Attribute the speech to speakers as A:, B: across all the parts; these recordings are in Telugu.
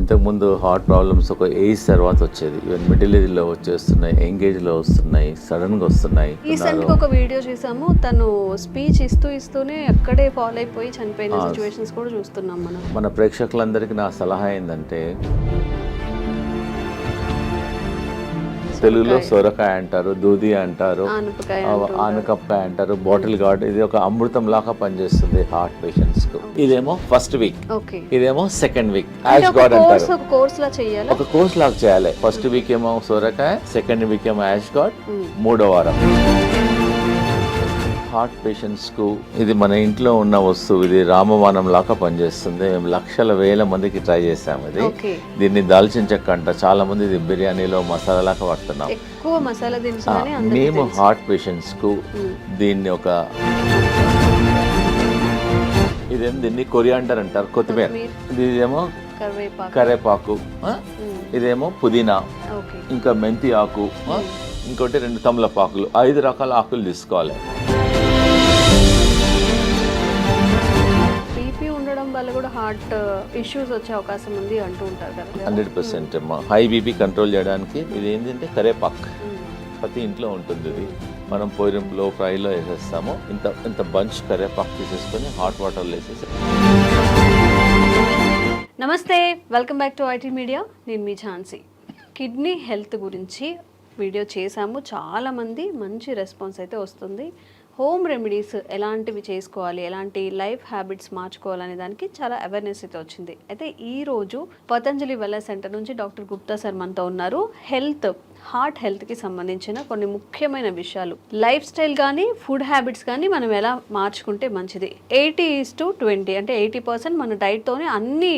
A: ఇంతకుముందు హార్ట్ ప్రాబ్లమ్స్ ఒక ఏజ్ తర్వాత వచ్చేది, ఈవెన్ మిడిల్ ఏజ్లో వచ్చేస్తున్నాయి, యంగ్ ఏజ్లో వస్తున్నాయి, సడన్గా వస్తున్నాయి.
B: రీసెంట్గా ఒక వీడియో చూసాము, తను స్పీచ్ ఇస్తూనే అక్కడే ఫాల్ అయిపోయి చనిపోయిన సిచ్యువేషన్స్ కూడా చూస్తున్నాం మనం.
A: మన ప్రేక్షకులందరికీ నా సలహా ఏంటంటే, తెలుగులో సొరకాయ అంటారు, దూది అంటారు, ఆనపకాయ అంటారు, బాటిల్ గార్డ్. ఇది ఒక అమృతం లాగా పనిచేస్తుంది హార్ట్ పేషెంట్స్ కు. ఇదేమో ఫస్ట్ వీక్, ఇదేమో సెకండ్ వీక్. యాష్ గార్డ్ అంటారు, ఒక కోర్స్ లాగా చేయాలి. ఫస్ట్ వీక్ ఏమో సొరకాయ, సెకండ్ వీక్ ఏమో యాష్ గార్డ్, మూడో వారం. హార్ట్ పేషెంట్స్కు ఇది మన ఇంట్లో ఉన్న వస్తువు, ఇది రామబాణం లాగా పనిచేస్తుంది. మేము లక్షల వేల మందికి ట్రై చేసాము. ఇది దీన్ని దాల్చిన చెక్క అంట, చాలా మంది ఇది బిర్యానీలో మసాలా లాగా వాడుతున్నాం. మేము హార్ట్ పేషెంట్స్కు దీన్ని ఒక దీన్ని కొరియాండర్ అంటారు, కొత్తిమీర. ఇదేమో కరేపాకు, ఇదేమో పుదీనా, ఇంకా మెంతి ఆకు, ఇంకోటి 2 తమలపాకులు, 5 రకాల ఆకులు తీసుకోవాలి.
B: వల్ల కూడా హార్ట్ ఇష్యూస్ వచ్చే అవకాశం ఉంది అంటూ ఉంటారు కదా.
A: 100% అమ్మా. హై బీపీ కంట్రోల్ చేయడానికి ఇది ఏంటంటే కరేపాక్ ప్రతి ఇంట్లో ఉంటుంది. ఇది మనం పోయిరంలో ఫ్రైలో వేసేస్తాము. ఇంత బంచ్ కరేపాక్ తీసేసుకొని హాట్ వాటర్లో వేసేసి.
B: నమస్తే, welcome back to IT media. నేను మీ ఝాన్సీ. కిడ్నీ హెల్త్ గురించి వీడియో చేశాము, చాలామంది మంచి రెస్పాన్స్ అయితే వస్తుంది. హోమ్ రెమెడీస్ ఎలాంటివి చేసుకోవాలి, ఎలాంటి లైఫ్ హ్యాబిట్స్ మార్చుకోవాలనే దానికి చాలా అవేర్నెస్ అయితే వచ్చింది. అయితే ఈరోజు పతంజలి వెల్నెస్ సెంటర్ నుంచి డాక్టర్ గుప్తా సార్ మనతో ఉన్నారు. హార్ట్ హెల్త్కి సంబంధించిన కొన్ని ముఖ్యమైన విషయాలు, లైఫ్ స్టైల్ కానీ ఫుడ్ హ్యాబిట్స్ కానీ మనం ఎలా మార్చుకుంటే మంచిది. 80:20 అంటే 80% మన డైట్తోనే అన్ని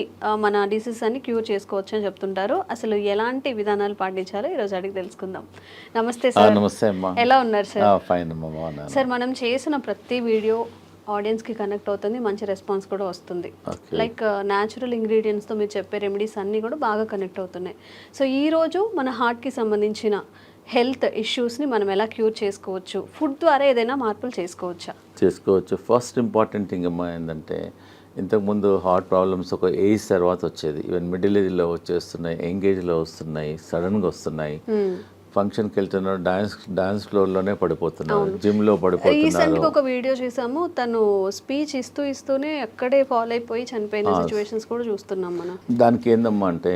B: మన డిసీజెస్ అన్ని క్యూర్ చేసుకోవచ్చు అని చెప్తుంటారు. అసలు ఎలాంటి విధానాలు పాటించాలో ఈరోజు అడిగి తెలుసుకుందాం. నమస్తే సార్.
A: నమస్తే అమ్మా.
B: ఎలా ఉన్నారు సార్?
A: ఫైన్ అమ్మా.
B: సార్, మనం చేసిన ప్రతి వీడియో ఆడియన్స్కి కనెక్ట్ అవుతుంది, మంచి రెస్పాన్స్ కూడా వస్తుంది. లైక్ న్యాచురల్ ఇంగ్రీడియంట్స్తో మీరు చెప్పే రెమెడీస్ అన్నీ కూడా బాగా కనెక్ట్ అవుతున్నాయి. సో ఈరోజు మన హార్ట్కి సంబంధించిన హెల్త్ ఇష్యూస్ని మనం ఎలా క్యూర్ చేసుకోవచ్చు, ఫుడ్ ద్వారా ఏదైనా మార్పులు చేసుకోవచ్చు.
A: ఫస్ట్ ఇంపార్టెంట్ థింగ్ అమ్మా ఏంటంటే, ఇంతకుముందు హార్ట్ ప్రాబ్లమ్స్ ఒక ఏజ్ తర్వాత వచ్చేది, ఈవెన్ మిడిల్ ఏజ్లో వచ్చేస్తున్నాయి, యంగ్ ఏజ్లో వస్తున్నాయి, సడన్గా వస్తున్నాయి. ఫంక్షన్కి వెళ్తున్నారు, డాన్స్ ఫ్లోర్లోనే పడిపోతున్నారు, జిమ్లో పడిపోతున్నారు.
B: రీసెంట్గా ఒక వీడియో చూసాము, తను స్పీచ్ ఇస్తూనే అక్కడే ఫాల్ అయిపోయి చనిపోయిన సిచ్యువేషన్స్ కూడా చూస్తున్నాం మనం.
A: దానికి ఏందమ్మా అంటే,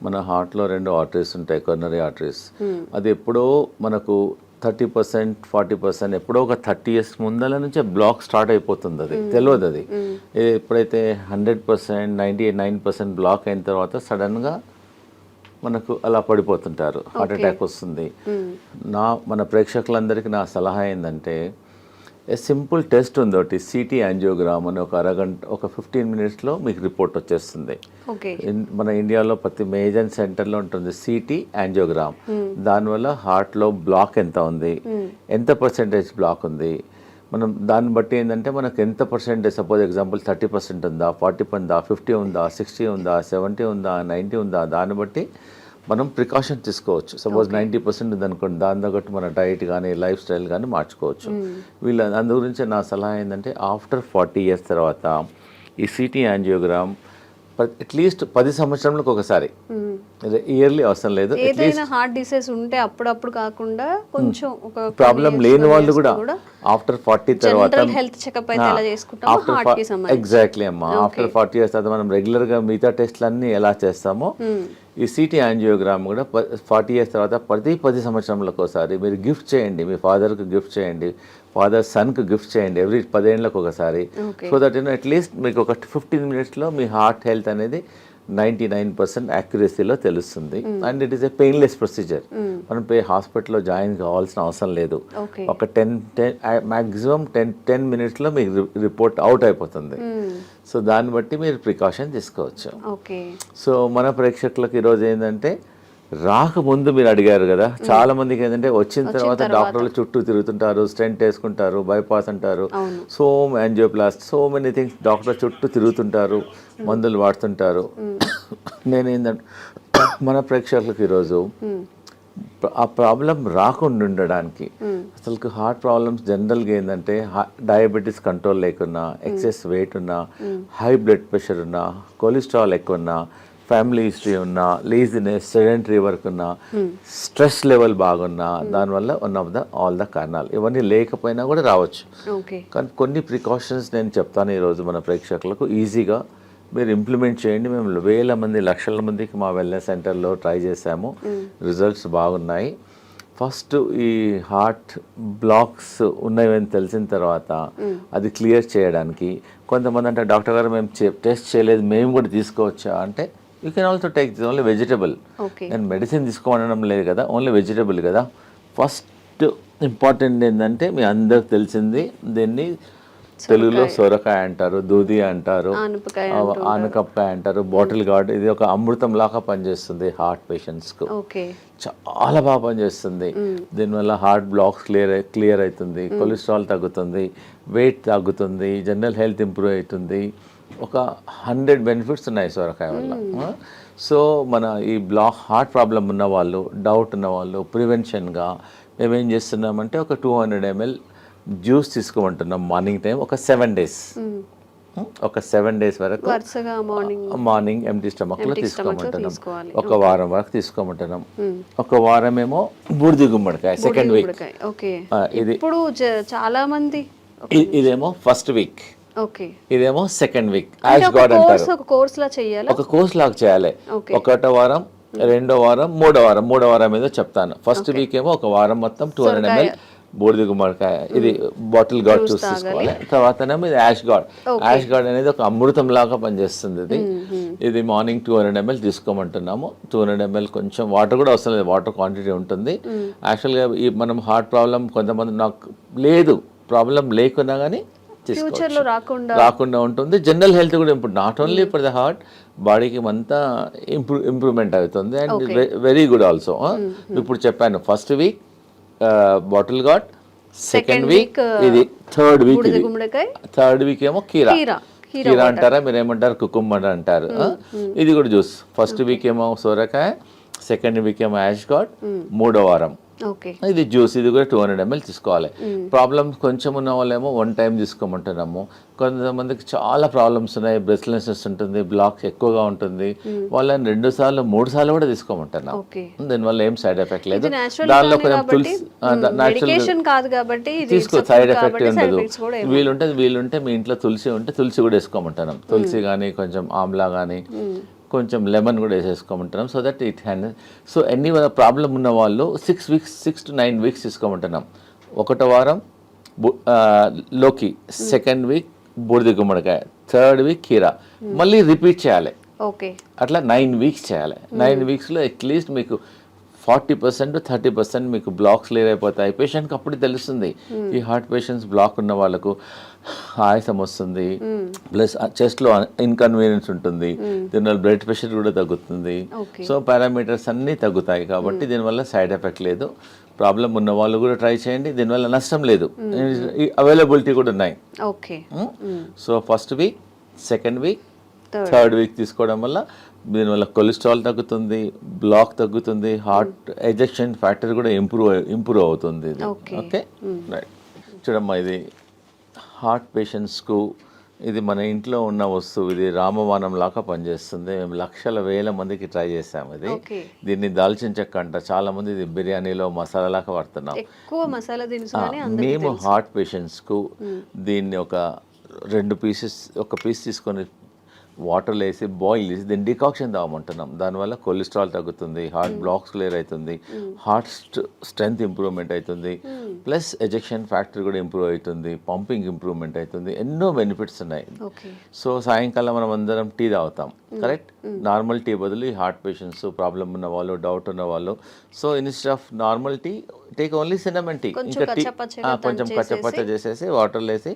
A: మన హార్ట్లో 2 ఆర్టరీస్ ఉంటాయి, కొర్నరీ ఆర్టరీస్. అది ఎప్పుడో మనకు 30%, 40%, ఎప్పుడో ఒక 30 years ముందల నుంచే బ్లాక్ స్టార్ట్ అయిపోతుంది. అది తెలియదు. అది ఎప్పుడైతే 100%, 99% బ్లాక్ అయిన తర్వాత సడన్గా మనకు అలా పడిపోతుంటారు, హార్ట్ అటాక్ వస్తుంది. మన ప్రేక్షకులందరికీ నా సలహా ఏంటంటే, సింపుల్ టెస్ట్ ఉంది ఒకటి, సిటీ యాంజియోగ్రామ్ అని. ఒక అరగంట, ఒక 15 minutesలో మీకు రిపోర్ట్ వచ్చేస్తుంది. మన ఇండియాలో ప్రతి మేజర్ సెంటర్లో ఉంటుంది సిటీ యాంజియోగ్రామ్. దానివల్ల హార్ట్లో బ్లాక్ ఎంత ఉంది, ఎంత పర్సెంటేజ్ బ్లాక్ ఉంది, మనం దాన్ని బట్టి ఏంటంటే మనకు ఎంత పర్సెంటేజ్, సపోజ్ ఎగ్జాంపుల్ 30% ఉందా, 40 ఉందా, 50 ఉందా, 60 ఉందా, 70 ఉందా, 90 ఉందా, దాన్ని బట్టి మనం ప్రికాషన్ తీసుకోవచ్చు. సపోజ్ 90% ఉందనుకోండి, దాని తగ్గట్టు మన డైట్ కానీ లైఫ్ స్టైల్ కానీ మార్చుకోవచ్చు. అందు గురించి నా సలహా ఏంటంటే, ఆఫ్టర్ 40 years తర్వాత ఈ సిటీ యాంజియోగ్రామ్ అట్లీస్ట్ 10 సంవత్సరాలకు ఒకసారి, ఇయర్లీ అవసరం లేదు.
B: హార్ట్ డిసీజ్ ఉంటే అప్పుడప్పుడు కాకుండా కొంచెం ఒక
A: ప్రాబ్లం లేని వాళ్ళు కూడా ఆఫ్టర్ 40 తర్వాత
B: హెల్త్ చెకప్ అయితే ఎలా చేసుకుంటామో హార్ట్ కి సంబంధించి.
A: ఎగ్జాక్ట్లీ అమ్మా. ఆఫ్టర్ 40 years తర్వాత మనం రెగ్యులర్గా మిగతా టెస్ట్లన్నీ ఎలా చేస్తామో, ఈ సిటీ యాంజియోగ్రామ్ కూడా 40 years తర్వాత 10 సంవత్సరాలకు ఒకసారి మీరు గిఫ్ట్ చేయండి. మీ ఫాదర్కి గిఫ్ట్ చేయండి, ఫాదర్ సన్కి గిఫ్ట్ చేయండి, ఎవ్రీ 10 ఏళ్ళకు ఒకసారి. సో దట్ అట్లీస్ట్ మీకు ఒక 15 minutesలో మీ హార్ట్ హెల్త్ అనేది 99% యాక్యురసీలో తెలుస్తుంది. And it is a painless procedure. మనం హాస్పిటల్లో జాయిన్ కావాల్సిన అవసరం లేదు. ఒక 10 మ్యాక్సిమం 10 minutesలో మీకు రిపోర్ట్ అవుట్ అయిపోతుంది. సో దాన్ని బట్టి మీరు ప్రికాషన్ తీసుకోవచ్చు. సో మన ప్రేక్షకులకు ఈరోజు ఏంటంటే, రాకముందు మీరు అడిగారు కదా, చాలా మందికి ఏంటంటే వచ్చిన తర్వాత డాక్టర్లు చుట్టూ తిరుగుతుంటారు, స్టెంట్ వేసుకుంటారు, బైపాస్ అంటారు, యాంజియోప్లాస్ట్, సో మెనీ థింగ్స్, డాక్టర్ చుట్టూ తిరుగుతుంటారు, మందులు వాడుతుంటారు. నేనేంటంటే, మన ప్రేక్షకులకు ఈరోజు ఆ ప్రాబ్లం రాకుండా ఉండడానికి, అసలు హార్ట్ ప్రాబ్లమ్స్ జనరల్గా ఏంటంటే, డయాబెటీస్ కంట్రోల్ లేకున్నా, ఎక్సెస్ వెయిట్ ఉన్నా, హై బ్లడ్ ప్రెషర్ ఉన్నా, కొలెస్ట్రాల్ ఎక్కువ ఉన్నా, ఫ్యామిలీ హిస్టరీ ఉన్నా, లేజినెస్, సెడెంటరీ వర్క్ ఉన్నా, స్ట్రెస్ లెవెల్ బాగున్నా, దానివల్ల ఆల్ ద కారణాలు. ఇవన్నీ లేకపోయినా కూడా రావచ్చు.
B: ఓకే.
A: కానీ కొన్ని ప్రికాషన్స్ నేను చెప్తాను ఈరోజు మన ప్రేక్షకులకు, ఈజీగా మీరు ఇంప్లిమెంట్ చేయండి. మేము వేల మంది, లక్షల మందికి మా వెల్నెస్ సెంటర్లో ట్రై చేసాము, రిజల్ట్స్ బాగున్నాయి. ఫస్ట్ ఈ హార్ట్ బ్లాక్స్ ఉన్నాయని తెలిసిన తర్వాత అది క్లియర్ చేయడానికి కొంతమంది అంటే, డాక్టర్ గారు మేము టెస్ట్ చేయలేదు, మేము కూడా తీసుకోవచ్చా అంటే, you can also take this only vegetable. నేను మెడిసిన్ తీసుకోవడం లేదు కదా, ఓన్లీ వెజిటబుల్ కదా. ఫస్ట్ ఇంపార్టెంట్ ఏంటంటే, మీ అందరికి తెలిసింది, దీన్ని తెలుగులో సొరకాయ అంటారు, దూది అంటారు, ఆనపకాయ అంటారు, బాటిల్ గార్డ్. ఇది ఒక అమృతం లాగా పనిచేస్తుంది హార్ట్ పేషెంట్స్కు. చాలా బాగా పనిచేస్తుంది. దీనివల్ల హార్ట్ బ్లాక్స్ క్లియర్ అవుతుంది, కొలెస్ట్రాల్ తగ్గుతుంది, వెయిట్ తగ్గుతుంది, జనరల్ హెల్త్ ఇంప్రూవ్ అవుతుంది. ఒక 100 బెనిఫిట్స్ ఉన్నాయి సొరకాయ వల్ల. సో మన ఈ హార్ట్ ప్రాబ్లం ఉన్న వాళ్ళు, డౌట్ ఉన్న వాళ్ళు, ప్రివెన్షన్గా మేమేం చేస్తున్నామంటే, ఒక 200 ml జ్యూస్ తీసుకోమంటున్నాం మార్నింగ్ టైం, ఒక 7 days. ఒక 7 days వరకు మార్నింగ్ ఎంటీ స్టమక్లో తీసుకోమంటున్నాం. ఒక వారం వరకు తీసుకోమంటున్నాం. ఒక వారం ఏమో బూడిద గుమ్మడికాయ, సెకండ్ వీక్. ఇది
B: చాలా మంది,
A: ఇదేమో ఫస్ట్ వీక్, ఇదేమో సెకండ్ వీక్. యాష్ గార్డ్ అంటారు. ఒక కోర్స్ లాగా చేయాలి. ఒకటో వారం, రెండో వారం, మూడో వారం ఏదో చెప్తాను. ఫస్ట్ వీక్ ఏమో ఒక వారం మొత్తం 200 ml బూడిద గుమ్మడికాయ, ఇది బాటిల్ గార్డ్ జ్యూస్ తీసుకోవాలి. తర్వాతనేమో ఇది యాష్ గార్డ్ అనేది ఒక అమృతం లాగా పనిచేస్తుంది. ఇది మార్నింగ్ 200 ml తీసుకోమంటున్నాము. 200 ml కొంచెం వాటర్ కూడా అవసరం లేదు, వాటర్ క్వాంటిటీ ఉంటుంది. యాక్చువల్గా ఈ మనం హార్ట్ ప్రాబ్లం కొంతమంది, నాకు లేదు ప్రాబ్లం లేకున్నా కానీ రాకుండా ఉంటుంది. జనరల్ హెల్త్ కూడా ఇప్పుడు not only for the heart, బాడీకి అంతా ఇంప్రూవ్మెంట్ అవుతుంది. And very good also. ఇప్పుడు చెప్పాను, first week bottle gourd, second week ఇది, థర్డ్ వీక్ ఏమో కీరా అంటారా, మీరు ఏమంటారు, కుకుంబర్ అంటారు. ఇది కూడా జ్యూస్. ఫస్ట్ వీక్ ఏమో సోరకాయ, సెకండ్ వీక్ ఏమో యాష్ గార్డ్, మూడో వారం ఇది జ్యూస్. ఇది కూడా 200 ml తీసుకోవాలి. ప్రాబ్లమ్స్ కొంచెం ఉన్న వాళ్ళేమో 1 time తీసుకోమంటున్నాము. కొంతమందికి చాలా ప్రాబ్లమ్స్ ఉన్నాయి, బ్రెస్ట్లెస్నెస్ ఉంటుంది, బ్లాక్స్ ఎక్కువగా ఉంటుంది, వాళ్ళని 2 సార్లు 3 సార్లు కూడా తీసుకోమంటున్నాం. దీనివల్ల ఏం సైడ్ ఎఫెక్ట్ లేదు. దానిలో కొంచెం తులసి తీసుకో, సైడ్ ఎఫెక్ట్ ఉండదు. వీలుంటే మీ ఇంట్లో తులసి ఉంటే తులసి కూడా వేసుకోమంటున్నాం. తులసి కానీ, కొంచెం ఆమ్లా కానీ, కొంచెం లెమన్ కూడా వేసేసుకోమంటున్నాం. So that it hand. So ఎన్ని ప్రాబ్లం ఉన్న వాళ్ళు 6 to 9 weeks తీసుకోమంటున్నాం. ఒకటో వారం లోకి, సెకండ్ వీక్ బూడిద గుమ్మడికాయ, థర్డ్ వీక్ కీరా, మళ్ళీ రిపీట్ చేయాలి. అట్లా 9 weeks చేయాలి. 9 weeksలో అట్లీస్ట్ మీకు 40% to 30% మీకు బ్లాక్స్ క్లియర్ అయిపోతాయి. పేషెంట్కి అప్పుడు తెలుస్తుంది. ఈ హార్ట్ పేషెంట్స్ బ్లాక్ ఉన్న వాళ్ళకు ఆయాసం వస్తుంది, ప్లస్ చెస్ట్లో ఇన్కన్వీనియన్స్ ఉంటుంది, దీనివల్ల బ్లడ్ ప్రెషర్ కూడా తగ్గుతుంది. సో పారామీటర్స్ అన్నీ తగ్గుతాయి. కాబట్టి దీనివల్ల సైడ్ ఎఫెక్ట్ లేదు. ప్రాబ్లం ఉన్న వాళ్ళు కూడా ట్రై చేయండి, దీనివల్ల నష్టం లేదు. అవైలబిలిటీ కూడా ఉన్నాయి. So first week, second week, third week తీసుకోవడం వల్ల దీనివల్ల కొలెస్ట్రాల్ తగ్గుతుంది, బ్లాక్ తగ్గుతుంది, హార్ట్ ఎజెక్షన్ ఫ్యాక్టర్ కూడా ఇంప్రూవ్ అవుతుంది. Okay right. చూడమ్మా, ఇది హార్ట్ పేషెంట్స్కు ఇది మన ఇంట్లో ఉన్న వస్తువు. ఇది రామబాణం లాగా పనిచేస్తుంది. మేము లక్షల వేల మందికి ట్రై చేసాము. ఇది దీన్ని దాల్చిన చెక్క అంట, చాలా మంది ఇది బిర్యానీలో మసాలా లాగా వాడుతున్నాం. మేము హార్ట్ పేషెంట్స్కు దీన్ని ఒక 2 pieces, ఒక పీస్ తీసుకొని వాటర్లో వేసి బాయిల్ చేసి దీన్ని డికాక్షన్ తాగమంటున్నాం. దానివల్ల కొలెస్ట్రాల్ తగ్గుతుంది, హార్ట్ బ్లాక్స్ క్లియర్ అవుతుంది, హార్ట్ స్ట్రెంగ్త్ ఇంప్రూవ్మెంట్ అవుతుంది, ప్లస్ ఎజెక్షన్ ఫ్యాక్టర్ కూడా ఇంప్రూవ్ అవుతుంది, పంపింగ్ ఇంప్రూవ్మెంట్ అవుతుంది. ఎన్నో బెనిఫిట్స్ ఉన్నాయి. సో సాయంకాలం మనం అందరం టీ తాగుతాం, కరెక్ట్? నార్మల్ టీ బదులు ఈ హార్ట్ పేషెంట్స్, ప్రాబ్లం ఉన్న వాళ్ళు, డౌట్ ఉన్న వాళ్ళు, so instead of normal tea take only cinnamon tea. ఇంకా టీ కొంచెం కచ్చపచ్చ చేసేసి వాటర్లో వేసి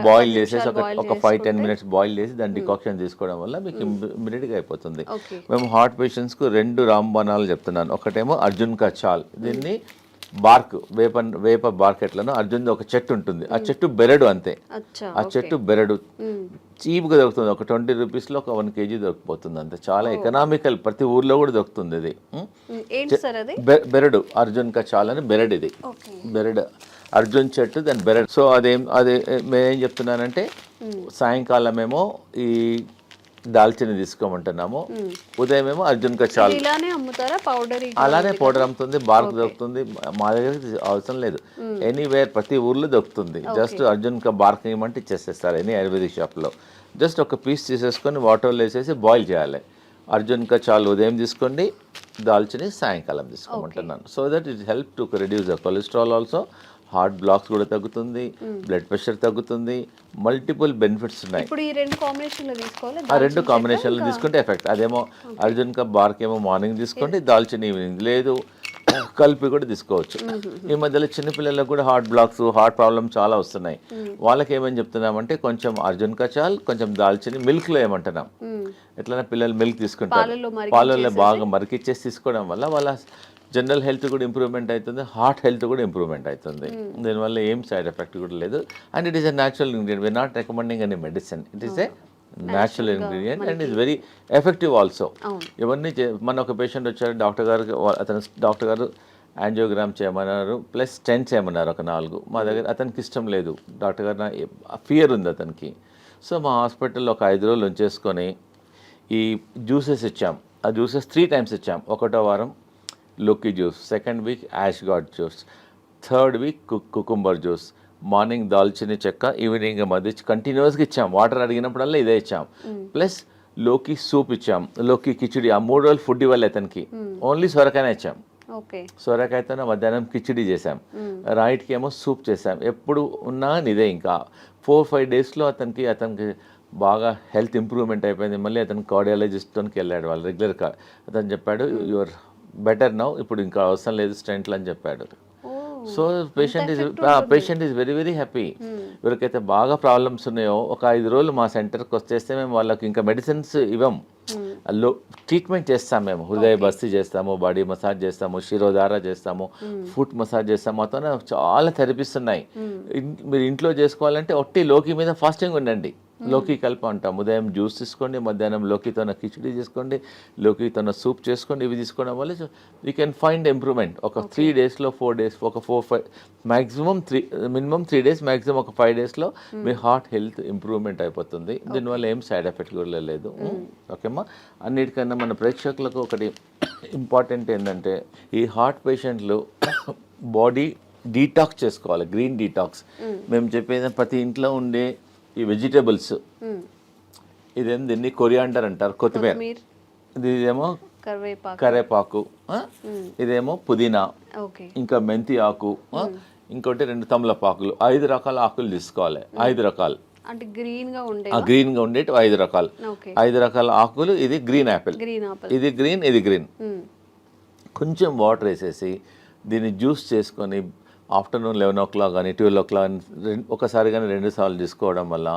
A: బాయిల్ చేసేసి ఒక 5-10 minutes బాయిల్ చేసి దాని డికాక్షన్ తీసుకోవడం వల్ల మీకు ఇమ్మీడియట్గా అయిపోతుంది. మేము హార్ట్ పేషెంట్స్కు 2 రాంబాణాలు చెప్తున్నాను. ఒకటేమో అర్జున్ కా చాల్, దీన్ని బార్క్, వేప బార్క్ ఎట్లనో అర్జున్ ఒక చెట్టు ఉంటుంది, ఆ చెట్టు బెరడు అంతే. ఆ చెట్టు బెరడు చీప్గా దొరుకుతుంది. ఒక 20 rupeesలో ఒక 1 kg దొరికిపోతుంది అంతే. చాలా ఎకనామికల్, ప్రతి ఊర్లో కూడా దొరుకుతుంది. ఇది బెరడు, అర్జున్ కా చాల్ అని బెరడు. ఇది బెరడు, అర్జున్ చెట్టు, దాని బెరడు. సో అదే మేమేం చెప్తున్నానంటే, సాయంకాలం ఏమో ఈ దాల్చిని తీసుకోమంటున్నాము. ఉదయం ఏమో అర్జున్ కా చాల్
B: ఇలానే అమ్ముతారా పౌడర్?
A: అలానే పౌడర్ అమ్ముతుంది, బార్క్ దొరుకుతుంది. మా దగ్గర అవసరం లేదు, ఎనీవేర్ ప్రతి ఊర్లో దొరుకుతుంది. జస్ట్ అర్జున్ కా బార్క్ ఇవ్వమంటే ఇచ్చేసేస్తారు ఎనీ ఆయుర్వేదిక్ షాప్లో. జస్ట్ ఒక పీస్ తీసేసుకొని వాటర్లో వేసేసి బాయిల్ చేయాలి. అర్జున్ కా చాల్ ఉదయం తీసుకోండి, దాల్చిని సాయంకాలం తీసుకోమంటున్నాను. So that it help to reduce the cholesterol also, heart blocks కూడా తగ్గుతుంది, బ్లడ్ ప్రెషర్ తగ్గుతుంది, మల్టిపుల్ బెనిఫిట్స్ ఉన్నాయి.
B: ఇప్పుడు ఈ రెండు కాంబినేషన్లో తీసుకోవాలి.
A: ఆ రెండు కాంబినేషన్లు తీసుకుంటే ఎఫెక్ట్. అదేమో అర్జున్ కా బార్క్ ఏమో మార్నింగ్ తీసుకోండి, దాల్చిన ఈవినింగ్, లేదు కలిపి కూడా తీసుకోవచ్చు. ఈ మధ్యలో చిన్నపిల్లలకు కూడా హార్ట్ బ్లాక్స్, హార్ట్ ప్రాబ్లమ్ చాలా వస్తున్నాయి. వాళ్ళకి ఏమని చెప్తున్నామంటే కొంచెం అర్జున్ కా చాల్, కొంచెం దాల్చిని మిల్క్లో ఏమంటున్నాం, ఎట్లైనా పిల్లలు మిల్క్ తీసుకుంటారు, పాలల్లో బాగా మరికిచ్చేసి తీసుకోవడం వల్ల వాళ్ళ జనరల్ హెల్త్ కూడా ఇంప్రూవ్మెంట్ అవుతుంది, హార్ట్ హెల్త్ కూడా ఇంప్రూవ్మెంట్ అవుతుంది. దీనివల్ల ఏం సైడ్ ఎఫెక్ట్ కూడా లేదు. And it is a natural ingredient. We are not recommending any medicine, it is a natural ingredient and is very effective also. ఇవన్నీ మన ఒక పేషెంట్ వచ్చారు, డాక్టర్ గారు యాంజియోగ్రామ్ చేయమన్నారు, ప్లస్ స్టెంట్స్ చేయమన్నారు ఒక 4. మా దగ్గర అతనికి ఇష్టం లేదు, డాక్టర్ గారు ఫియర్ ఉంది అతనికి. సో మా హాస్పిటల్లో ఒక 5 రోజులు ఉంచేసుకొని ఈ జ్యూసెస్ ఇచ్చాం. ఆ జ్యూసెస్ 3 times ఇచ్చాం. 1వ వారం లోకి juice, 2nd week ash gourd juice, 3rd week cucumber juice, morning దాల్చిన చెక్క, ఈవినింగ్ మధ్య కంటిన్యూస్గా ఇచ్చాం. వాటర్ అడిగినప్పుడల్లా ఇదే ఇచ్చాం. ప్లస్ లోకి సూప్ ఇచ్చాం, లోకి కిచిడి. ఆ 3 రోజులు ఫుడ్ ఇవ్వాలి అతనికి, ఓన్లీ సొరకాయనే ఇచ్చాం. సొరకాయతో మధ్యాహ్నం కిచిడి చేసాం, రైట్కి ఏమో సూప్ చేసాం. ఎప్పుడు ఉన్నా ఇదే. ఇంకా 4-5 daysలో అతనికి బాగా హెల్త్ ఇంప్రూవ్మెంట్ అయిపోయింది. మళ్ళీ అతను కార్డియాలజిస్ట్కి వెళ్ళాడు, వాళ్ళు రెగ్యులర్గా. అతను చెప్పాడు యువర్ బెటర్ నౌ, ఇప్పుడు ఇంకా అవసరం లేదు స్టెంట్లు అని చెప్పాడు. So patient is very very happy. ఎవరికైతే బాగా ప్రాబ్లమ్స్ ఉన్నాయో ఒక 5 రోజులు మా సెంటర్కి వచ్చేస్తే మేము వాళ్ళకి ఇంకా మెడిసిన్స్ ఇవ్వం, ట్రీట్మెంట్ చేస్తాం. మేము హృదయ బస్తి చేస్తాము, బాడీ మసాజ్ చేస్తాము, శిరోధార చేస్తాము, ఫుట్ మసాజ్ చేస్తాము. మొత్తం చాలా థెరపీస్ ఉన్నాయి. మీరు ఇంట్లో చేసుకోవాలంటే ఒట్టి లోకి మీద ఫాస్టింగ్ ఉండండి. లోకి కలిపి అంటాం. ఉదయం జ్యూస్ తీసుకోండి, మధ్యాహ్నం లోకితోన కిచిడి చేసుకోండి, లోకితోన సూప్ చేసుకోండి. ఇవి తీసుకోవడం వల్ల యూ కెన్ ఫైండ్ ఇంప్రూవ్మెంట్. ఒక 3 daysలో 4 days, ఒక 4-5 మ్యాక్సిమం 3, మినిమం 3 days, మ్యాక్సిమం ఒక 5 daysలో మీ హార్ట్ హెల్త్ ఇంప్రూవ్మెంట్ అయిపోతుంది. దీనివల్ల ఏం సైడ్ ఎఫెక్ట్ కూడా లేదు. ఓకేమ్మా. అన్నిటికన్నా మన ప్రేక్షకులకు ఒకటి ఇంపార్టెంట్ ఏంటంటే, ఈ హార్ట్ పేషెంట్లు బాడీ డీటాక్స్ చేసుకోవాలి, గ్రీన్ డీటాక్స్. మేము చెప్పేది ప్రతి ఇంట్లో ఉండే ఈ వెజిటేబుల్స్, ఇదేం దీన్ని కొరియాండర్ అంటారు, కొత్తిమీర. ఇదేమో కరేపాకు, ఇదేమో పుదీనా, ఇంకా మెంతి ఆకు, ఇంకోటి 2 తమలపాకులు. 5 రకాల ఆకులు తీసుకోవాలి. 5 రకాలు
B: అంటే గ్రీన్ గా
A: ఉండేటి 5 రకాలు. 5 రకాల ఆకులు. ఇది గ్రీన్ యాపిల్, ఇది గ్రీన్, ఇది గ్రీన్. కొంచెం వాటర్ వేసేసి దీన్ని జ్యూస్ చేసుకొని ఆఫ్టర్నూన్ 11 o'clock కానీ 12 o'clock ఒకసారి కానీ 2 సార్లు తీసుకోవడం వల్ల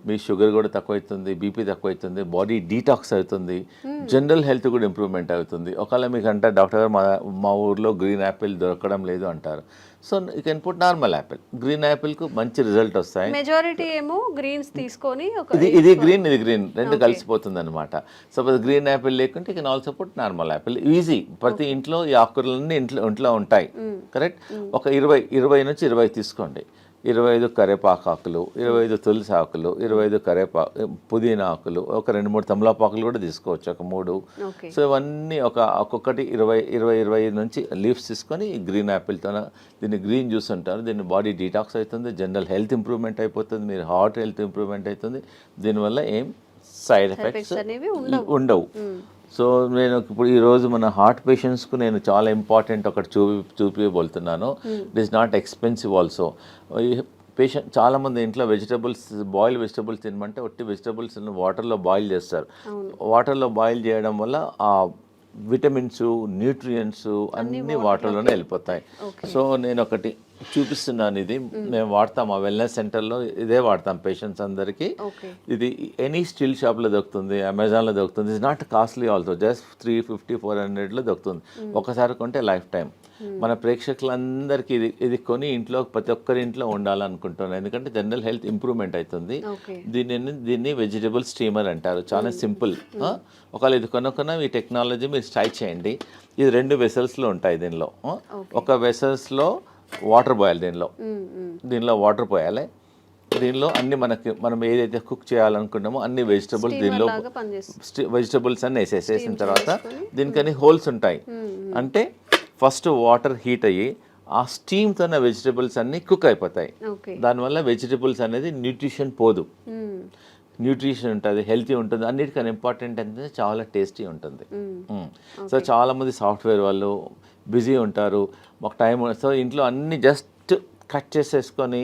A: మీ షుగర్ కూడా తక్కువవుతుంది, బీపీ తక్కువవుతుంది, బాడీ డీటాక్స్ అవుతుంది, జనరల్ హెల్త్ కూడా ఇంప్రూవ్మెంట్ అవుతుంది. ఒకవేళ మీకు అంటే డాక్టర్ గారు మా ఊర్లో గ్రీన్ యాపిల్ దొరకడం లేదు అంటారు, so you can put normal apple. Green యాపిల్కు మంచి రిజల్ట్ వస్తాయి.
B: మెజారిటీ ఏమో గ్రీన్స్ తీసుకొని
A: ఇది గ్రీన్, ఇది గ్రీన్, రెండు కలిసిపోతుంది అనమాట. సపోజ్ గ్రీన్ యాపిల్ లేకుంటే you can also put normal Apple. Easy. ప్రతి ఇంట్లో ఈ ఆకుకూరలన్నీ ఇంట్లో ఉంటాయి. కరెక్ట్. ఒక 20 నుంచి 20 తీసుకోండి. 25 కరేపాకు ఆకులు, 25 తులసి ఆకులు, 25 పుదీనా ఆకులు, ఒక 2-3 తమలపాకులు కూడా తీసుకోవచ్చు, ఒక 3. సో ఇవన్నీ ఒక్కొక్కటి 20 నుంచి లీవ్స్ తీసుకొని గ్రీన్ యాపిల్తో దీన్ని గ్రీన్ జ్యూస్ అంటారు. దీన్ని బాడీ డీటాక్స్ అవుతుంది, జనరల్ హెల్త్ ఇంప్రూవ్మెంట్ అయిపోతుంది, మీరు హార్ట్ హెల్త్ ఇంప్రూవ్మెంట్ అవుతుంది. దీనివల్ల ఏం సైడ్ ఎఫెక్ట్స్ ఉండవు. సో నేను ఇప్పుడు ఈరోజు మన హార్ట్ పేషెంట్స్కు నేను చాలా ఇంపార్టెంట్ ఒకటి చూపిబోతున్నాను. It is not expensive also. Patient చాలామంది ఇంట్లో బాయిల్ వెజిటబుల్స్ తినమంటే ఒట్టి వెజిటబుల్స్ వాటర్లో బాయిల్ చేస్తారు. వాటర్లో బాయిల్ చేయడం వల్ల ఆ విటమిన్స్, న్యూట్రియంట్స్ అన్నీ వాటర్లోనే వెళ్ళిపోతాయి. సో నేను ఒకటి చూపిస్తున్నాను. ఇది మేము వాడతాం, ఆ వెల్నెస్ సెంటర్లో ఇదే వాడతాం పేషెంట్స్ అందరికీ. ఇది ఎనీ స్టీల్ షాప్లో దొరుకుతుంది, అమెజాన్లో దొరుకుతుంది. It's not costly also, just 350-400లో దొరుకుతుంది. ఒకసారి కొంటే లైఫ్ టైం. మన ప్రేక్షకులందరికీ ఇది కొని ఇంట్లో ప్రతి ఒక్కరి ఇంట్లో ఉండాలనుకుంటున్నాను, ఎందుకంటే జనరల్ హెల్త్ ఇంప్రూవ్మెంట్ అవుతుంది. దీన్ని వెజిటబుల్ స్టీమర్ అంటారు. చాలా సింపుల్. ఒకవేళ ఇది కొనుక్కున్న ఈ టెక్నాలజీ మీరు ట్రై చేయండి. ఇది 2 వెసల్స్లో ఉంటాయి. దీనిలో ఒక వెసల్స్లో వాటర్ పోయాలి, దీనిలో వాటర్ పోయాలి. దీనిలో అన్ని మనం ఏదైతే కుక్ చేయాలనుకున్నామో అన్ని వెజిటబుల్స్ దీనిలో
B: లాగా పనిచేస్తుంది.
A: వెజిటబుల్స్ అన్ని వేసేసిన తర్వాత దీనికని హోల్స్ ఉంటాయి. అంటే ఫస్ట్ వాటర్ హీట్ అయ్యి ఆ స్టీమ్తోనే వెజిటబుల్స్ అన్ని కుక్ అయిపోతాయి.
B: ఓకే.
A: దానివల్ల వెజిటబుల్స్ అనేది న్యూట్రిషన్ పోదు, న్యూట్రిషన్ ఉంటుంది, హెల్తీ ఉంటుంది. అన్నిటికన్నా ఇంపార్టెంట్ అంటే చాలా టేస్టీ ఉంటుంది. సో చాలామంది సాఫ్ట్వేర్ వాళ్ళు బిజీ ఉంటారు, మాకు టైం, సో ఇంట్లో అన్ని జస్ట్ కట్ చేసేసుకొని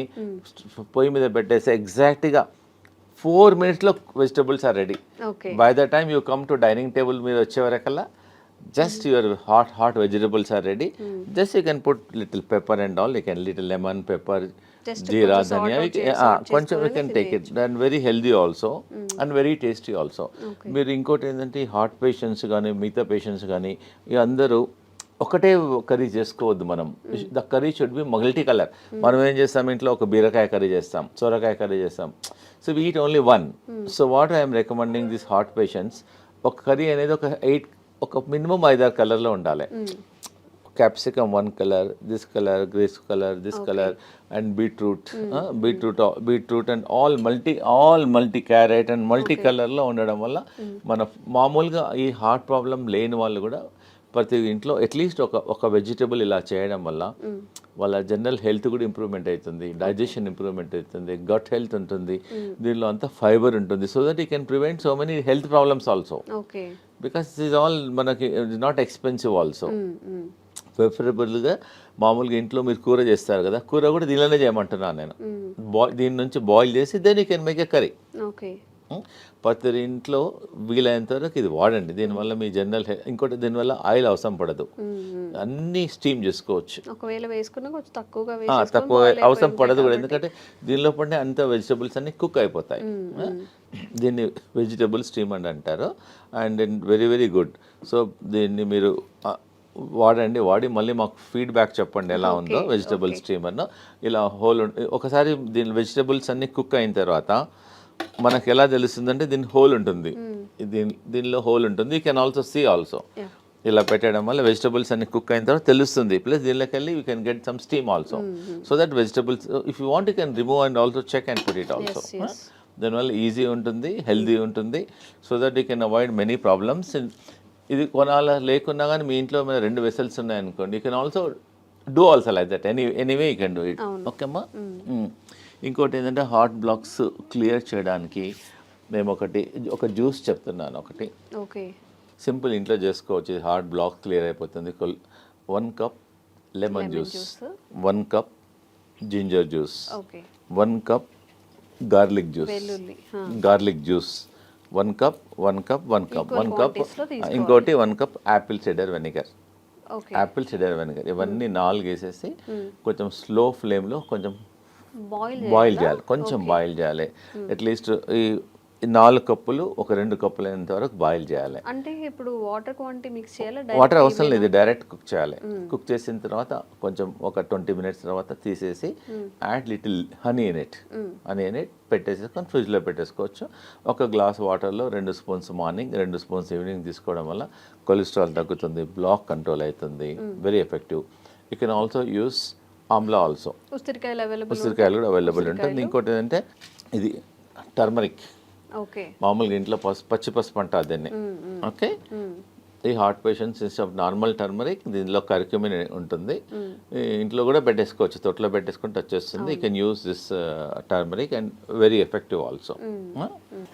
A: పొయ్యి మీద పెట్టేసి ఎగ్జాక్ట్గా 4 minutesలో vegetables are ready. By the time you come to dining table మీద వచ్చే వరకల్లా just your hot vegetables are ready. Just you can put little pepper and all, you can little lemon, pepper, jeera, dhania, కొంచెం you can take it. And very healthy also and very tasty also. మీరు ఇంకోటి ఏంటంటే ఈ హార్ట్ పేషెంట్స్ కానీ మిగతా పేషెంట్స్ కానీ ఇక అందరూ ఒకటే కర్రీ చేసుకోవద్దు. మనం the curry should be multi colour. మనం ఏం చేస్తాం, ఇంట్లో ఒక బీరకాయ కర్రీ చేస్తాం, సొరకాయ కర్రీ చేస్తాం, so we eat only one. So what I'm recommending this heart patients, ఒక కర్రీ అనేది ఒక మినిమం 5-6 కలర్లో ఉండాలి. క్యాప్సికమ్ 1 కలర్, దిస్ కలర్, గ్రీస్ colour, this colour, and beetroot and all multi carrot and multi కలర్లో ఉండడం వల్ల మన మామూలుగా ఈ హార్ట్ ప్రాబ్లం లేని వాళ్ళు కూడా ప్రతి ఇంట్లో అట్లీస్ట్ ఒక వెజిటబుల్ ఇలా చేయడం వల్ల వాళ్ళ జనరల్ హెల్త్ కూడా ఇంప్రూవ్మెంట్ అవుతుంది, డైజెషన్ ఇంప్రూవ్మెంట్ అవుతుంది, గట్ హెల్త్ ఉంటుంది, దీనిలో అంతా ఫైబర్ ఉంటుంది. So that you can prevent so many health problems also, because it is all మనకి నాట్ ఎక్స్పెన్సివ్ ఆల్సో. ప్రిఫరబుల్గా మామూలుగా ఇంట్లో మీరు కూర చేస్తారు కదా, కూర కూడా దీనిలోనే చేయమంటున్నాను నేను. దీని నుంచి బాయిల్ చేసి then you can make a curry. ప్రతి ఇంట్లో వీలైనంత వరకు ఇది వాడండి. దీనివల్ల మీ జనరల్ ఇంకోటి దీనివల్ల ఆయిల్ అవసరం పడదు, అన్నీ స్టీమ్ చేసుకోవచ్చు.
B: ఒకవేళ వేసుకున్నా కొంచెం తక్కువ
A: అవసరం పడదు కూడా, ఎందుకంటే దీనిలో పడిన అంత వెజిటబుల్స్ అన్ని కుక్ అయిపోతాయి. దీన్ని వెజిటబుల్ స్టీమ్ అని అంటారు. And very very good. So దీన్ని మీరు వాడి మళ్ళీ మాకు ఫీడ్బ్యాక్ చెప్పండి ఎలా ఉందో వెజిటబుల్ స్టీమర్ను. ఇలా హోల్ ఒకసారి దీని వెజిటబుల్స్ అన్ని కుక్ అయిన తర్వాత మనకు ఎలా తెలుస్తుందంటే దీని హోల్ ఉంటుంది, దీనిలో హోల్ ఉంటుంది. You can also see also. ఇలా పెట్టడం వల్ల వెజిటబుల్స్ అన్ని కుక్ అయిన తర్వాత తెలుస్తుంది. ప్లస్ దీనిలోకి వెళ్ళి you can get some steam also. So that vegetables if you want you can remove and also check and put it also. దానివల్ల ఈజీ ఉంటుంది, హెల్దీ ఉంటుంది. So that you can avoid many problems. ఇది కొనాలా లేకున్నా కానీ మీ ఇంట్లో మీద 2 వెసల్స్ ఉన్నాయనుకోండి, you can also do also like that. Anyway you can do it. ఓకేమ్మా. ఇంకోటి ఏంటంటే హార్ట్ బ్లాక్స్ క్లియర్ చేయడానికి మేము ఒక జ్యూస్ చెప్తున్నాను. ఒకటి సింపుల్ ఇంట్లో చేసుకోవచ్చు, హార్ట్ బ్లాక్ క్లియర్ అయిపోతుంది. 1 cup lemon juice, 1 cup ginger juice, 1 cup garlic juice, 1 cup. ఇంకోటి 1 cup యాపిల్ సిడర్ వెనిగర్. ఇవన్నీ 4 వేసేసి కొంచెం స్లో ఫ్లేమ్లో కొంచెం బాయిల్ చేయాలి, కొంచెం బాయిల్ చేయాలి. అట్లీస్ట్ ఈ 4 కప్పులు ఒక 2 కప్పులు అయినంత వరకు బాయిల్ చేయాలి.
B: అంటే ఇప్పుడు వాటర్ క్వాంటిటీ మిక్స్ చేయాలి,
A: వాటర్ అవసరం లేదు, డైరెక్ట్ కుక్ చేయాలి. కుక్ చేసిన తర్వాత కొంచెం ఒక 20 minutes తర్వాత తీసేసి add little honey in it పెట్టేసుకొని ఫ్రిడ్జ్లో పెట్టేసుకోవచ్చు. ఒక గ్లాస్ వాటర్లో 2 spoons మార్నింగ్, 2 spoons ఈవినింగ్ తీసుకోవడం వల్ల కొలెస్ట్రాల్ తగ్గుతుంది, బ్లాక్ కంట్రోల్ అవుతుంది. Very effective. You can also use Amla also. ఉసిరికాయలు కూడా అవైలబుల్ ఉంటుంది. ఇంకోటి ఏంటంటే ఇది టర్మరిక్. మామూలుగా ఇంట్లో పచ్చి పసుపు అంటారు దీన్ని. ఓకే. ఈ heart patients instead of normal turmeric దీనిలో కర్క్యూమిన్ ఉంటుంది. ఇంట్లో కూడా పెట్టేసుకోవచ్చు, తొట్లో పెట్టేసుకుంటే వచ్చేస్తుంది. You can use this turmeric and very effective also.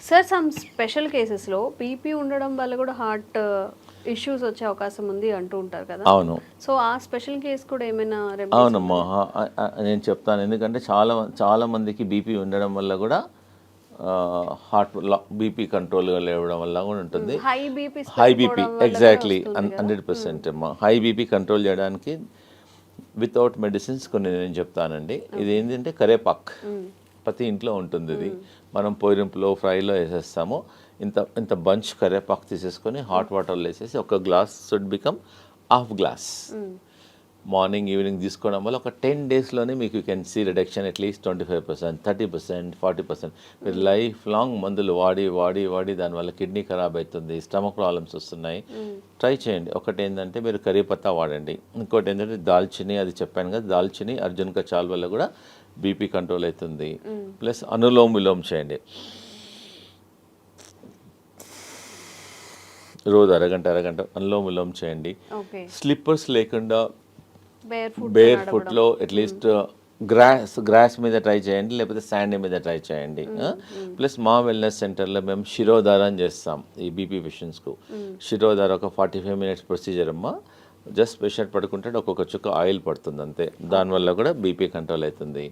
B: Sir some special కేసెస్లో బీపీ ఉండడం వల్ల కూడా హార్ట్ ఇష్యూస్ వచ్చే అవకాశం ఉంది అంటూ ఉంటారు కదా.
A: అవును.
B: సో ఆ స్పెషల్ కేసు కూడా ఏమైనా?
A: అవునమ్మా, నేను చెప్తాను. ఎందుకంటే చాలా మందికి బీపీ ఉండడం వల్ల కూడా హార్ట్ బీపీ కంట్రోల్గా లేవడం వల్ల కూడా ఉంటుంది. హై బీపీ ఎగ్జాక్ట్లీ 100% అమ్మా. హై బీపీ కంట్రోల్ చేయడానికి వితౌట్ మెడిసిన్స్ కొన్ని నేను చెప్తానండి. ఇది ఏంటంటే కరేపాక్ ప్రతి ఇంట్లో ఉంటుంది. ఇది మనం పొయ్యింపులో ఫ్రైలో వేసేస్తాము. ఇంత బంచ్ కరేపాకు తీసేసుకొని హాట్ వాటర్లో వేసేసి ఒక glass should become half glass morning evening తీసుకోవడం వల్ల ఒక 10 daysలోనే మీకు you can see reduction at least 25%, 30%, 40%. మీరు లైఫ్ లాంగ్ మందులు వాడి దానివల్ల కిడ్నీ ఖరాబ్ అవుతుంది, స్టమక్ ప్రాబ్లమ్స్ వస్తున్నాయి. ట్రై చేయండి. ఒకటి ఏంటంటే మీరు కరీ పత్తా వాడండి. ఇంకోటి ఏంటంటే దాల్చిని, అది చెప్పాను కదా, దాల్చిని అర్జున్ కచాల్ వల్ల కూడా బీపీ కంట్రోల్ అవుతుంది. ప్లస్ అనులోమ్ విలోమ్ చేయండి, రోజు అరగంట అనులోమ్ విలోమ్ చేయండి. స్లిప్పర్స్ లేకుండా బేర్ ఫుట్లో అట్లీస్ట్ గ్రాస్ మీద ట్రై చేయండి, లేకపోతే శాండ్ మీద ట్రై చేయండి. ప్లస్ మా వెల్నెస్ సెంటర్లో మేము శిరోధారం చేస్తాం ఈ బీపీ పేషెంట్స్కు. శిరోధార ఒక 45 minutes ప్రొసీజర్ అమ్మా. జస్ట్ పేషెంట్ పడుకుంటే ఒక్కొక్క చుక్క ఆయిల్ పడుతుంది అంతే, దానివల్ల కూడా బీపీ కంట్రోల్ అవుతుంది.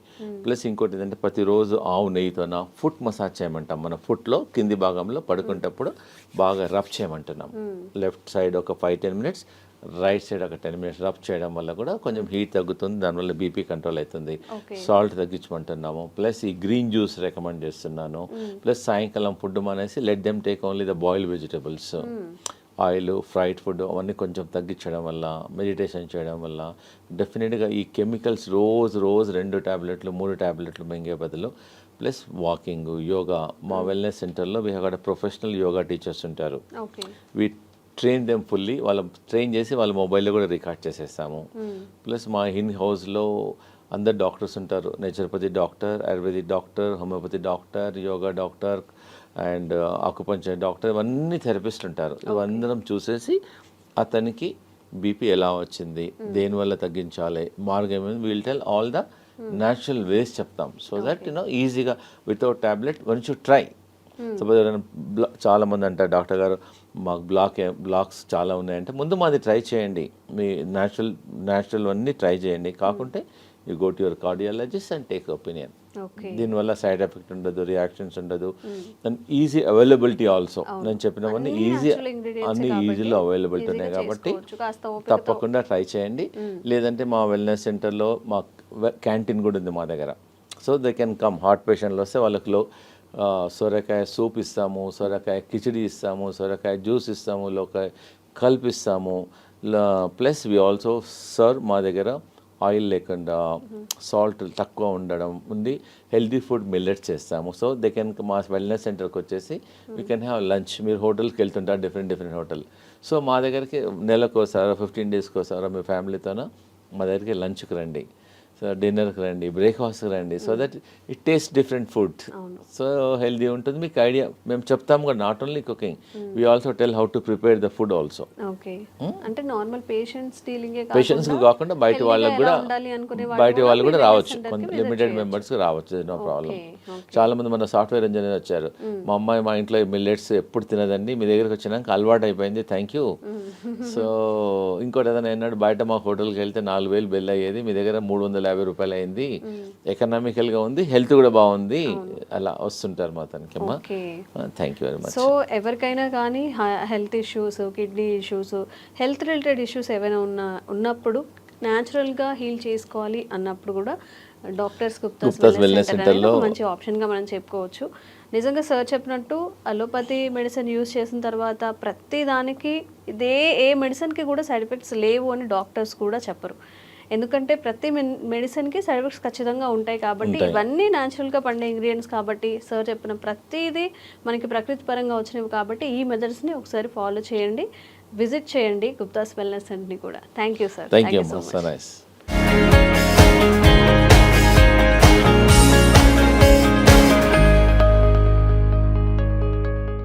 A: ప్లస్ ఇంకోటి ఏంటంటే ప్రతిరోజు ఆవు నెయ్యితోన ఫుట్ మసాజ్ చేయమంటాం. మన ఫుట్లో కింది భాగంలో పడుకునేటప్పుడు బాగా రబ్ చేయమంటున్నాం. లెఫ్ట్ సైడ్ ఒక 5-10 minutes, రైట్ సైడ్ ఒక 10 minutes రబ్ చేయడం వల్ల కూడా కొంచెం హీట్ తగ్గుతుంది, దానివల్ల బీపీ కంట్రోల్ అవుతుంది. సాల్ట్ తగ్గించమంటున్నాము. ప్లస్ ఈ గ్రీన్ జ్యూస్ రికమెండ్ చేస్తున్నాను. ప్లస్ సాయంకాలం ఫుడ్ మానేసి let them take only the boiled vegetables. Oil, fried food అవన్నీ కొంచెం తగ్గించడం వల్ల, మెడిటేషన్ చేయడం వల్ల డెఫినెట్గా ఈ కెమికల్స్ రోజు 2 టాబ్లెట్లు 3 టాబ్లెట్లు మింగే బదులు, ప్లస్ వాకింగ్, యోగా. మా వెల్నెస్ సెంటర్లో we have professional yoga teachers ఉంటారు. We train them fully. వాళ్ళ ట్రైన్ చేసి వాళ్ళ మొబైల్లో కూడా రికార్డ్ చేసేస్తాము. ప్లస్ మా ఇన్ హౌస్లో అందరు డాక్టర్స్ ఉంటారు. Naturopathy doctor, ayurvedic doctor, homeopathy doctor, yoga doctor and acupuncture doctor, ఇవన్నీ థెరపిస్ట్ ఉంటారు. ఇవందరం చూసేసి అతనికి బీపీ ఎలా వచ్చింది, దేనివల్ల తగ్గించాలి, మార్గం ఏమైంది, we'll tell all the natural ways చెప్తాం. సో దట్ ఈజీగా without tablet once you try. Suppose ఎవరైనా చాలా మంది అంటారు డాక్టర్ గారు మాకు బ్లాక్స్ చాలా ఉన్నాయంటే, ముందు మాది ట్రై చేయండి, మీ న్యాచురల్ అన్నీ ట్రై చేయండి. కాకుంటే you go to your cardiologist and take opinion. దీనివల్ల సైడ్ ఎఫెక్ట్ ఉండదు, రియాక్షన్స్ ఉండదు, అండ్ ఈజీ అవైలబిలిటీ ఆల్సో. నేను చెప్పినవన్నీ అన్ని ఈజీలో అవైలబిలిటీ ఉన్నాయి కాబట్టి తప్పకుండా ట్రై చేయండి. లేదంటే మా వెల్నెస్ సెంటర్లో మా క్యాంటీన్ కూడా ఉంది మా దగ్గర. So they can come. Heart పేషెంట్లు వస్తే వాళ్ళకి సొరకాయ సూప్ ఇస్తాము, సొరకాయ కిచిడి ఇస్తాము, సొరకాయ జ్యూస్ ఇస్తాము, కల్పిస్తాము. ప్లస్ వి ఆల్సో సర్వ్ మా దగ్గర ఆయిల్ లేకుండా, సాల్ట్ తక్కువ ఉండడం ఉంది, హెల్దీ ఫుడ్ మిల్లెట్స్ చేస్తాము. సో దే కెన్ మా వెల్నెస్ సెంటర్కి వచ్చేసి వీ కెన్ హ్యావ్ లంచ్. మీరు హోటల్కి వెళ్తుంటారు, డిఫరెంట్ హోటల్. సో మా దగ్గరికి నెలకోసారో 15 daysకి ఒకసారో మీ ఫ్యామిలీతోనో మా దగ్గరికి లంచ్కి రండి, సో డిన్నర్కి రండి, బ్రేక్ఫాస్ట్కి రండి. So that it taste different food, so healthy ఉంటుంది. మీకు ఐడియా మేము చెప్తాము కూడా, not only cooking, we also tell how to prepare the food also.
B: అంటే నార్మల్
A: పేషెంట్స్ కాకుండా బయట వాళ్ళకి కూడా రావచ్చు, కొంత లిమిటెడ్ మెంబర్స్కి రావచ్చు, నో ప్రాబ్లం. చాలా మంది మన సాఫ్ట్వేర్ ఇంజనీర్ వచ్చారు, మా అమ్మాయి మా ఇంట్లో మిల్లెట్స్ ఎప్పుడు తినదండి, మీ దగ్గరికి వచ్చినాక అలవాటు అయిపోయింది, థ్యాంక్ యూ. సో ఇంకోటి ఏదైనా అన్నాడు, బయట మా హోటల్కి వెళ్తే 4,000 బిల్ అయ్యేది, మీ దగ్గర 350 రూపాయలు అయింది, ఎకనామికల్గా ఉంది, హెల్త్ కూడా బాగుంది, అలా వస్తుంటారు మా తనకి. అమ్మా thank you very much.
B: So ఎవరికైనా కానీ health issues, kidney issues, health related issues ఏమైనా ఉన్నప్పుడు న్యాచురల్గా హీల్ చేసుకోవాలి అన్నప్పుడు కూడా డాక్టర్స్ గుప్తాస్ వెల్నెస్ సెంటర్లో మంచి ఆప్షన్గా మనం చెప్పుకోవచ్చు. నిజంగా సార్ చెప్పినట్టు అలోపతి మెడిసిన్ యూజ్ చేసిన తర్వాత ప్రతి దానికి ఏ మెడిసిన్కి కూడా సైడ్ ఎఫెక్ట్స్ లేవు అని డాక్టర్స్ కూడా చెప్పరు. ఎందుకంటే ప్రతి మెడిసిన్కి సైడ్ ఎఫెక్ట్స్ ఖచ్చితంగా ఉంటాయి కాబట్టి, ఇవన్నీ న్యాచురల్గా పండే ఇంగ్రీడియంట్స్ కాబట్టి, సార్ చెప్పిన ప్రతిదీ మనకి ప్రకృతి పరంగా వచ్చినవి కాబట్టి ఈ మెథడ్స్ని ఒకసారి ఫాలో చేయండి, విజిట్ చేయండి గుప్తాస్ వెల్నెస్ సెంటర్ని కూడా. Thank you sir.
A: Thank you so much.